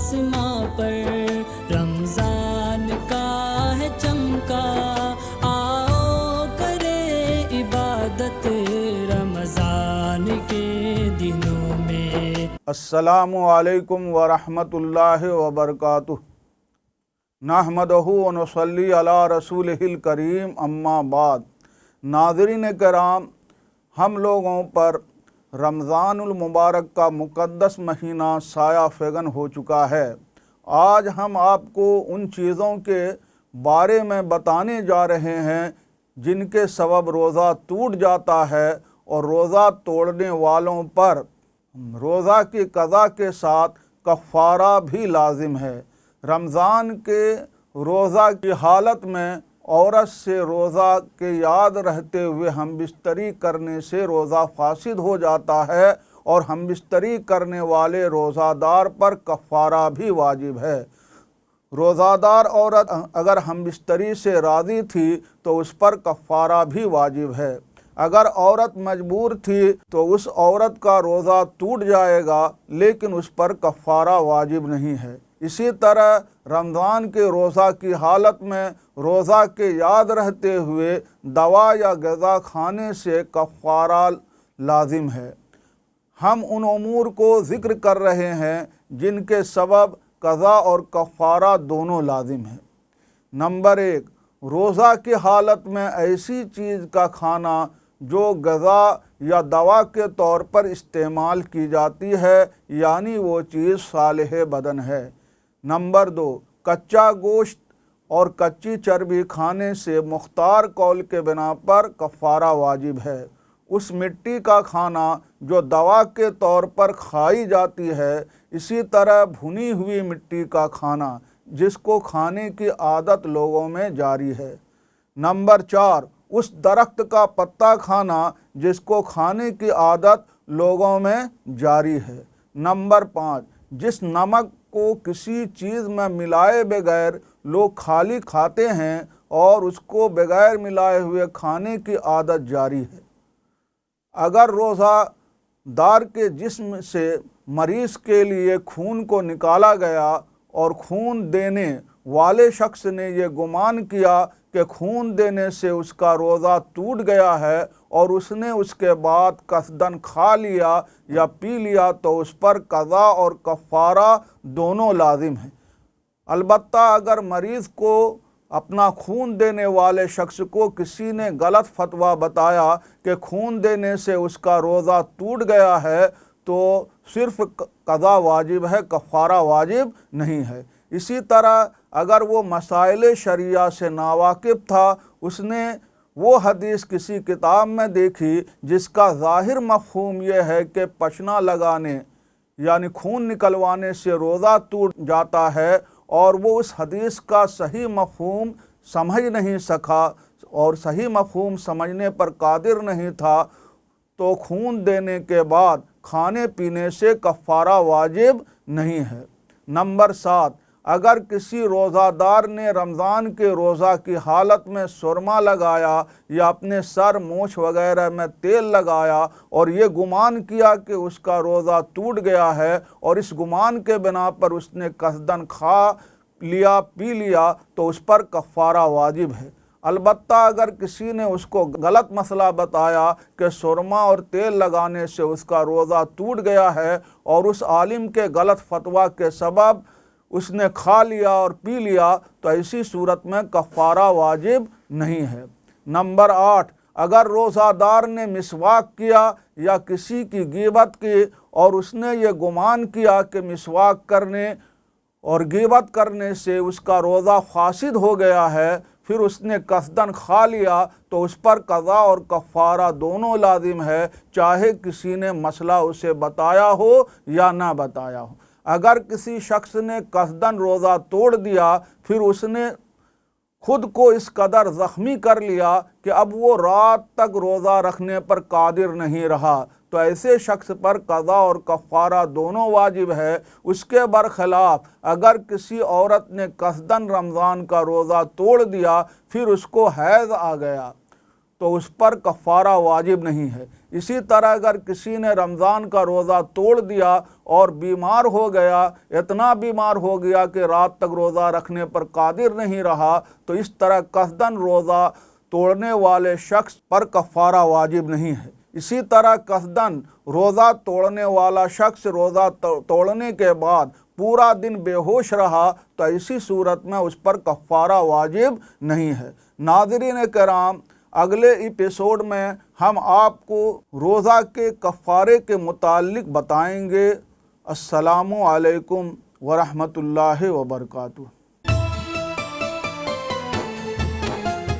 آسماں پر رمضان کا ہے چمکا، آؤ کرے عبادت رمضان کے دنوں میں۔ السلام علیکم ورحمۃ اللہ وبرکاتہ۔ نحمدہ ونصلی علی رسولہ الکریم، اما بعد۔ ناظرین کرام، ہم لوگوں پر رمضان المبارک کا مقدس مہینہ سایہ فگن ہو چکا ہے۔ آج ہم آپ کو ان چیزوں کے بارے میں بتانے جا رہے ہیں جن کے سبب روزہ ٹوٹ جاتا ہے اور روزہ توڑنے والوں پر روزہ کی قضا کے ساتھ کفارہ بھی لازم ہے۔ رمضان کے روزہ کی حالت میں عورت سے روزہ کے یاد رہتے ہوئے ہم بستری کرنے سے روزہ فاسد ہو جاتا ہے، اور ہم بستری کرنے والے روزہ دار پر کفارہ بھی واجب ہے۔ روزہ دار عورت اگر ہم بستری سے راضی تھی تو اس پر کفارہ بھی واجب ہے۔ اگر عورت مجبور تھی تو اس عورت کا روزہ ٹوٹ جائے گا، لیکن اس پر کفارہ واجب نہیں ہے۔ اسی طرح رمضان کے روزہ کی حالت میں روزہ کے یاد رہتے ہوئے دوا یا غذا کھانے سے کفارہ لازم ہے۔ ہم ان امور کو ذکر کر رہے ہیں جن کے سبب قضا اور کفارہ دونوں لازم ہیں۔ نمبر 1، روزہ کی حالت میں ایسی چیز کا کھانا جو غذا یا دوا کے طور پر استعمال کی جاتی ہے، یعنی وہ چیز صالح بدن ہے۔ نمبر 2، کچا گوشت اور کچی چربی کھانے سے مختار قول کے بنا پر کفارہ واجب ہے۔ اس مٹی کا کھانا جو دوا کے طور پر کھائی جاتی ہے، اسی طرح بھنی ہوئی مٹی کا کھانا جس کو کھانے کی عادت لوگوں میں جاری ہے۔ نمبر 4، اس درخت کا پتا کھانا جس کو کھانے کی عادت لوگوں میں جاری ہے۔ نمبر 5، جس نمک کو کسی چیز میں ملائے بغیر لوگ خالی کھاتے ہیں اور اس کو بغیر ملائے ہوئے کھانے کی عادت جاری ہے۔ اگر روزہ دار کے جسم سے مریض کے لیے خون کو نکالا گیا اور خون دینے والے شخص نے یہ گمان کیا کہ خون دینے سے اس کا روزہ ٹوٹ گیا ہے اور اس نے اس کے بعد قصداً کھا لیا یا پی لیا تو اس پر قضا اور کفارہ دونوں لازم ہیں۔ البتہ اگر مریض کو اپنا خون دینے والے شخص کو کسی نے غلط فتویٰ بتایا کہ خون دینے سے اس کا روزہ ٹوٹ گیا ہے تو صرف قضا واجب ہے، کفارہ واجب نہیں ہے۔ اسی طرح اگر وہ مسائل شرعیہ سے ناواقف تھا، اس نے وہ حدیث کسی کتاب میں دیکھی جس کا ظاہر مفہوم یہ ہے کہ پچنا لگانے یعنی خون نکلوانے سے روزہ ٹوٹ جاتا ہے، اور وہ اس حدیث کا صحیح مفہوم سمجھ نہیں سکا اور صحیح مفہوم سمجھنے پر قادر نہیں تھا، تو خون دینے کے بعد کھانے پینے سے کفارہ واجب نہیں ہے۔ نمبر 7، اگر کسی روزہ دار نے رمضان کے روزہ کی حالت میں سرما لگایا یا اپنے سر، مونچھ وغیرہ میں تیل لگایا اور یہ گمان کیا کہ اس کا روزہ ٹوٹ گیا ہے، اور اس گمان کے بنا پر اس نے قصداً کھا لیا پی لیا تو اس پر کفارہ واجب ہے۔ البتہ اگر کسی نے اس کو غلط مسئلہ بتایا کہ سرما اور تیل لگانے سے اس کا روزہ ٹوٹ گیا ہے، اور اس عالم کے غلط فتویٰ کے سبب اس نے کھا لیا اور پی لیا تو ایسی صورت میں کفارہ واجب نہیں ہے۔ نمبر 8، اگر روزہ دار نے مسواک کیا یا کسی کی غیبت کی اور اس نے یہ گمان کیا کہ مسواک کرنے اور غیبت کرنے سے اس کا روزہ فاسد ہو گیا ہے، پھر اس نے قصداً کھا لیا تو اس پر قضا اور کفارہ دونوں لازم ہے، چاہے کسی نے مسئلہ اسے بتایا ہو یا نہ بتایا ہو۔ اگر کسی شخص نے قصداً روزہ توڑ دیا، پھر اس نے خود کو اس قدر زخمی کر لیا کہ اب وہ رات تک روزہ رکھنے پر قادر نہیں رہا، تو ایسے شخص پر قضا اور کفارہ دونوں واجب ہے۔ اس کے برخلاف اگر کسی عورت نے قصداً رمضان کا روزہ توڑ دیا، پھر اس کو حیض آ گیا، تو اس پر کفارہ واجب نہیں ہے۔ اسی طرح اگر کسی نے رمضان کا روزہ توڑ دیا اور بیمار ہو گیا، اتنا بیمار ہو گیا کہ رات تک روزہ رکھنے پر قادر نہیں رہا، تو اس طرح قصداً روزہ توڑنے والے شخص پر کفارہ واجب نہیں ہے۔ اسی طرح قصداً روزہ توڑنے والا شخص روزہ توڑنے کے بعد پورا دن بے ہوش رہا تو ایسی صورت میں اس پر کفارہ واجب نہیں ہے۔ ناظرین کرام، اگلے ایپیسوڈ میں ہم آپ کو روزہ کے کفارے کے متعلق بتائیں گے۔ السلام علیکم ورحمۃ اللہ وبرکاتہ۔